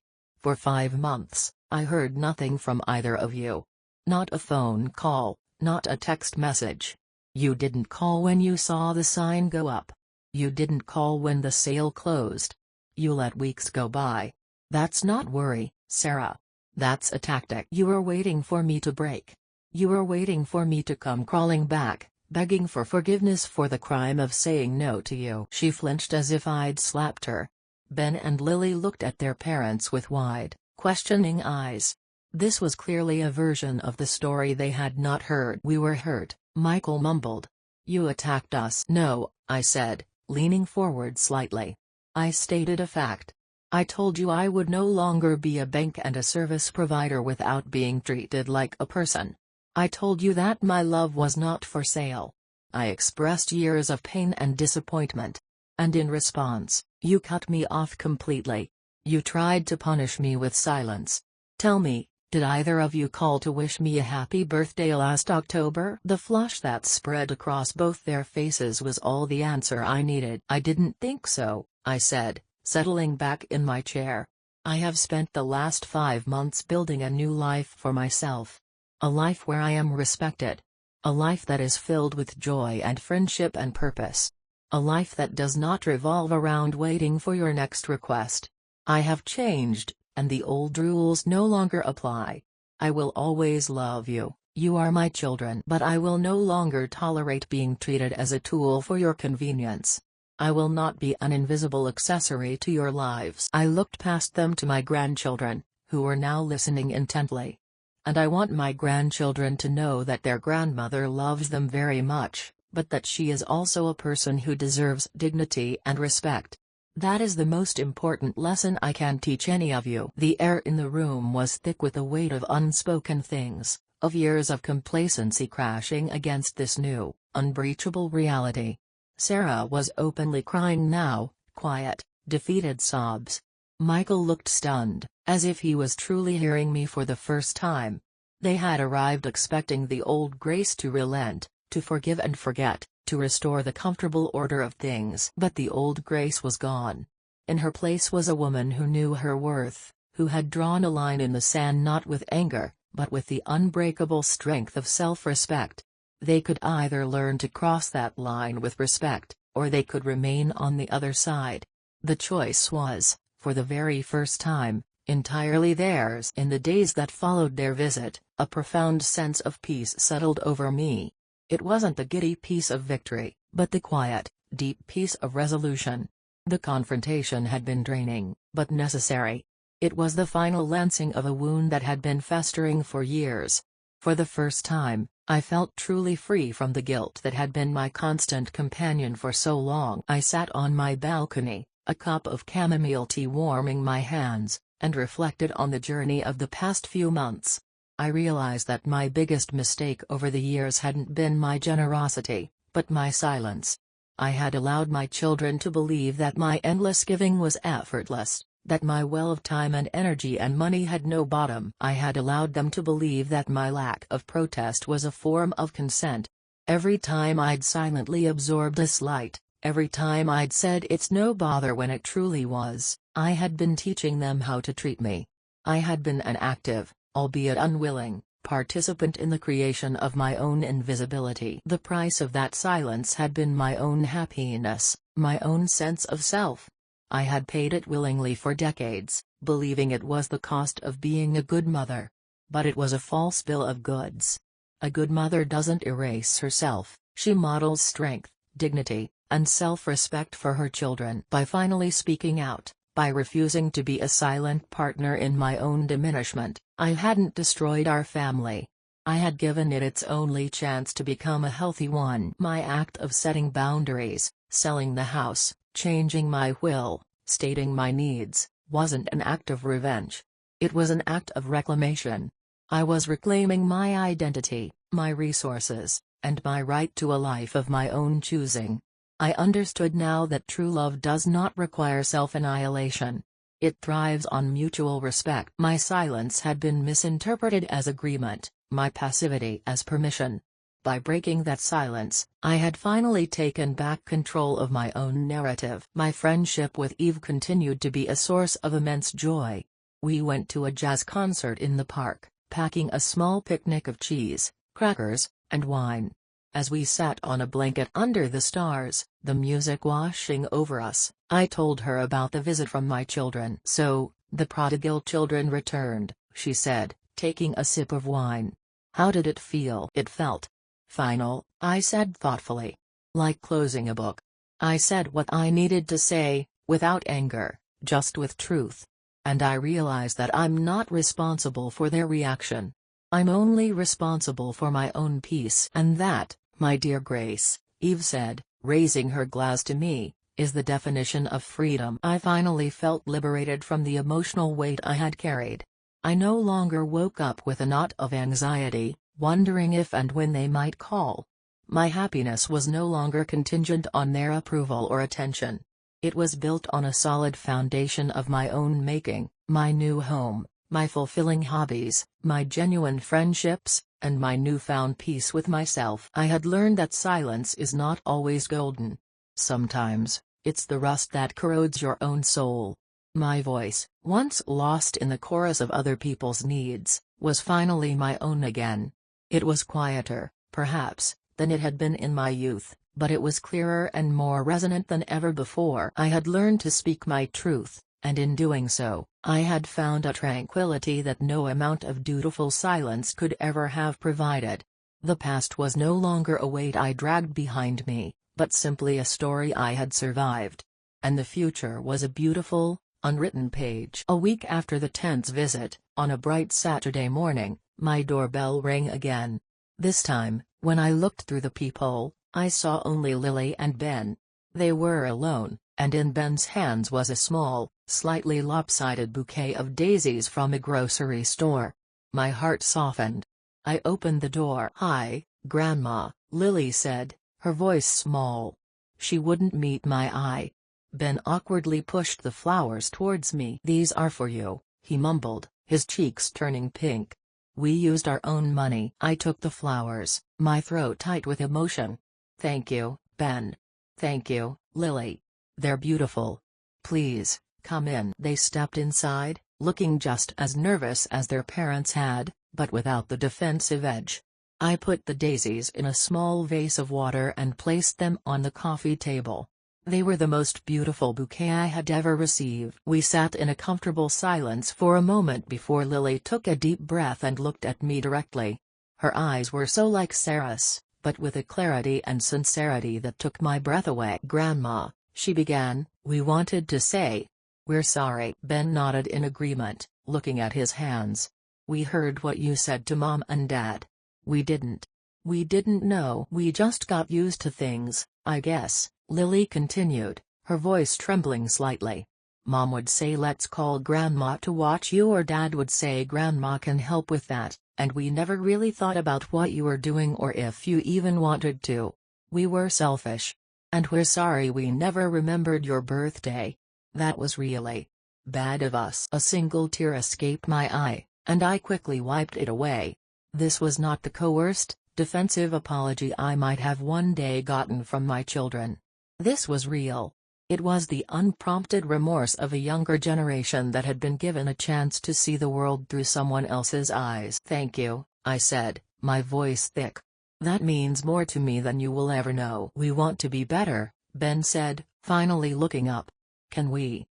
[SPEAKER 1] For 5 months, I heard nothing from either of you. Not a phone call, not a text message. You didn't call when you saw the sign go up. You didn't call when the sale closed. You let weeks go by. That's not worry, Sarah. That's a tactic. You were waiting for me to break. You were waiting for me to come crawling back, begging for forgiveness for the crime of saying no to you. She flinched as if I'd slapped her. Ben and Lily looked at their parents with wide, questioning eyes. This was clearly a version of the story they had not heard. We were hurt, Michael mumbled. You attacked us. No, I said, leaning forward slightly. I stated a fact. I told you I would no longer be a bank and a service provider without being treated like a person. I told you that my love was not for sale. I expressed years of pain and disappointment. And in response, you cut me off completely. You tried to punish me with silence. Tell me, did either of you call to wish me a happy birthday last October? The flush that spread across both their faces was all the answer I needed. I didn't think so, I said, settling back in my chair. I have spent the last 5 months building a new life for myself. A life where I am respected. A life that is filled with joy and friendship and purpose. A life that does not revolve around waiting for your next request. I have changed, and the old rules no longer apply. I will always love you, you are my children. But I will no longer tolerate being treated as a tool for your convenience. I will not be an invisible accessory to your lives. I looked past them to my grandchildren, who were now listening intently. And I want my grandchildren to know that their grandmother loves them very much, but that she is also a person who deserves dignity and respect. That is the most important lesson I can teach any of you. The air in the room was thick with the weight of unspoken things, of years of complacency crashing against this new, unbreachable reality. Sarah was openly crying now, quiet, defeated sobs. Michael looked stunned, as if he was truly hearing me for the first time. They had arrived expecting the old Grace to relent, to forgive and forget, to restore the comfortable order of things. But the old Grace was gone. In her place was a woman who knew her worth, who had drawn a line in the sand not with anger, but with the unbreakable strength of self-respect. They could either learn to cross that line with respect, or they could remain on the other side. The choice was, for the very first time, entirely theirs. In the days that followed their visit, a profound sense of peace settled over me. It wasn't the giddy peace of victory, but the quiet, deep peace of resolution. The confrontation had been draining, but necessary. It was the final lancing of a wound that had been festering for years. For the first time, I felt truly free from the guilt that had been my constant companion for so long. I sat on my balcony, a cup of chamomile tea warming my hands, and reflected on the journey of the past few months. I realized that my biggest mistake over the years hadn't been my generosity, but my silence. I had allowed my children to believe that my endless giving was effortless, that my well of time and energy and money had no bottom. I had allowed them to believe that my lack of protest was a form of consent. Every time I'd silently absorbed a slight, every time I'd said it's no bother when it truly was, I had been teaching them how to treat me. I had been an active, albeit unwilling, participant in the creation of my own invisibility. The price of that silence had been my own happiness, my own sense of self. I had paid it willingly for decades, believing it was the cost of being a good mother. But it was a false bill of goods. A good mother doesn't erase herself, she models strength, dignity, and self-respect for her children. By finally speaking out, by refusing to be a silent partner in my own diminishment, I hadn't destroyed our family. I had given it its only chance to become a healthy one. My act of setting boundaries, selling the house, changing my will, stating my needs, wasn't an act of revenge. It was an act of reclamation. I was reclaiming my identity, my resources, and my right to a life of my own choosing. I understood now that true love does not require self-annihilation. It thrives on mutual respect. My silence had been misinterpreted as agreement, my passivity as permission. By breaking that silence, I had finally taken back control of my own narrative. My friendship with Eve continued to be a source of immense joy. We went to a jazz concert in the park, packing a small picnic of cheese, crackers, and wine. As we sat on a blanket under the stars, the music washing over us, I told her about the visit from my children. "So, the prodigal children returned," she said, taking a sip of wine. "How did it feel?" "It felt final," I said thoughtfully. "Like closing a book." I said what I needed to say, without anger, just with truth. And I realized that I'm not responsible for their reaction. I'm only responsible for my own peace. "And that, my dear Grace," Eve said, raising her glass to me, "is the definition of freedom." I finally felt liberated from the emotional weight I had carried. I no longer woke up with a knot of anxiety, wondering if and when they might call. My happiness was no longer contingent on their approval or attention. It was built on a solid foundation of my own making, my new home, my fulfilling hobbies, my genuine friendships, and my newfound peace with myself. I had learned that silence is not always golden. Sometimes, it's the rust that corrodes your own soul. My voice, once lost in the chorus of other people's needs, was finally my own again. It was quieter, perhaps, than it had been in my youth, but it was clearer and more resonant than ever before. I had learned to speak my truth, and in doing so, I had found a tranquility that no amount of dutiful silence could ever have provided. The past was no longer a weight I dragged behind me, but simply a story I had survived. And the future was a beautiful, unwritten page. A week after the tense visit, on a bright Saturday morning, my doorbell rang again. This time, when I looked through the peephole, I saw only Lily and Ben. They were alone, and in Ben's hands was a small, slightly lopsided bouquet of daisies from a grocery store. My heart softened. I opened the door. "Hi, Grandma," Lily said, her voice small. She wouldn't meet my eye. Ben awkwardly pushed the flowers towards me. "These are for you," he mumbled, his cheeks turning pink. "We used our own money." I took the flowers, my throat tight with emotion. "Thank you, Ben." "Thank you, Lily. They're beautiful. Please, come in." They stepped inside, looking just as nervous as their parents had, but without the defensive edge. I put the daisies in a small vase of water and placed them on the coffee table. They were the most beautiful bouquet I had ever received. We sat in a comfortable silence for a moment before Lily took a deep breath and looked at me directly. Her eyes were so like Sarah's, but with a clarity and sincerity that took my breath away. "Grandma," she began, "we wanted to say, we're sorry." Ben nodded in agreement, looking at his hands. "We heard what you said to Mom and Dad. We didn't know. We just got used to things, I guess," Lily continued, her voice trembling slightly. "Mom would say let's call Grandma to watch you, or Dad would say Grandma can help with that, and we never really thought about what you were doing or if you even wanted to. We were selfish. And we're sorry we never remembered your birthday. That was really bad of us." A single tear escaped my eye, and I quickly wiped it away. This was not the coerced, defensive apology I might have one day gotten from my children. This was real. It was the unprompted remorse of a younger generation that had been given a chance to see the world through someone else's eyes. "Thank you," I said, my voice thick. "That means more to me than you will ever know." "We want to be better," Ben said, finally looking up. Can we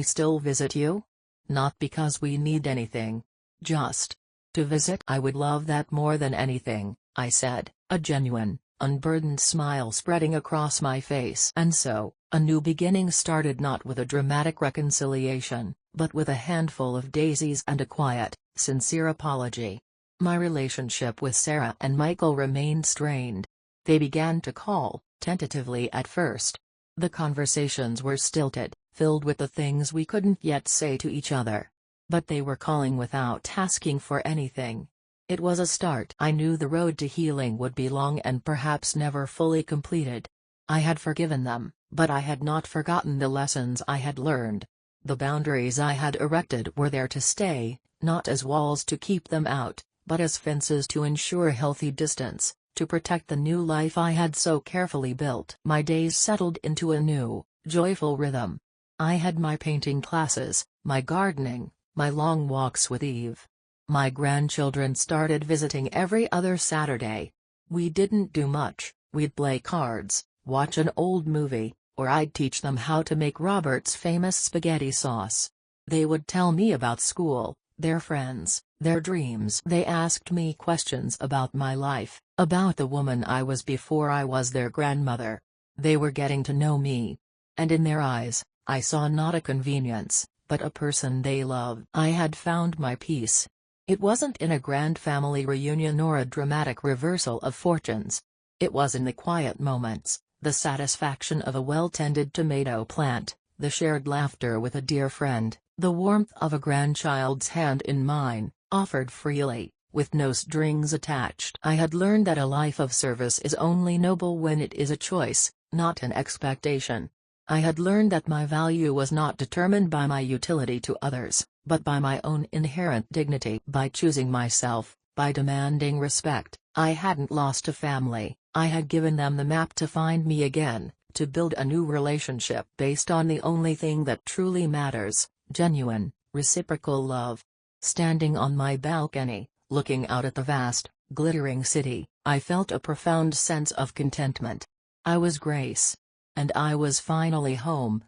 [SPEAKER 1] still visit you? Not because we need anything. Just to visit." "I would love that more than anything," I said, a genuine, unburdened smile spreading across my face. And so, a new beginning started, not with a dramatic reconciliation, but with a handful of daisies and a quiet, sincere apology. My relationship with Sarah and Michael remained strained. They began to call, tentatively at first. The conversations were stilted, filled with the things we couldn't yet say to each other. But they were calling without asking for anything. It was a start. I knew the road to healing would be long and perhaps never fully completed. I had forgiven them, but I had not forgotten the lessons I had learned. The boundaries I had erected were there to stay, not as walls to keep them out, but as fences to ensure healthy distance, to protect the new life I had so carefully built. My days settled into a new, joyful rhythm. I had my painting classes, my gardening, My long walks with Eve. My grandchildren started visiting every other Saturday. We didn't do much, we'd play cards, watch an old movie, or I'd teach them how to make Robert's famous spaghetti sauce. They would tell me about school, their friends, their dreams. They asked me questions about my life, about the woman I was before I was their grandmother. They were getting to know me. And in their eyes, I saw not a convenience, but a person they loved. I had found my peace. It wasn't in a grand family reunion or a dramatic reversal of fortunes. It was in the quiet moments, the satisfaction of a well-tended tomato plant, the shared laughter with a dear friend, the warmth of a grandchild's hand in mine, offered freely, with no strings attached. I had learned that a life of service is only noble when it is a choice, not an expectation. I had learned that my value was not determined by my utility to others, but by my own inherent dignity. By choosing myself, by demanding respect, I hadn't lost a family, I had given them the map to find me again, to build a new relationship based on the only thing that truly matters, genuine, reciprocal love. Standing on my balcony, looking out at the vast, glittering city, I felt a profound sense of contentment. I was Grace. And I was finally home,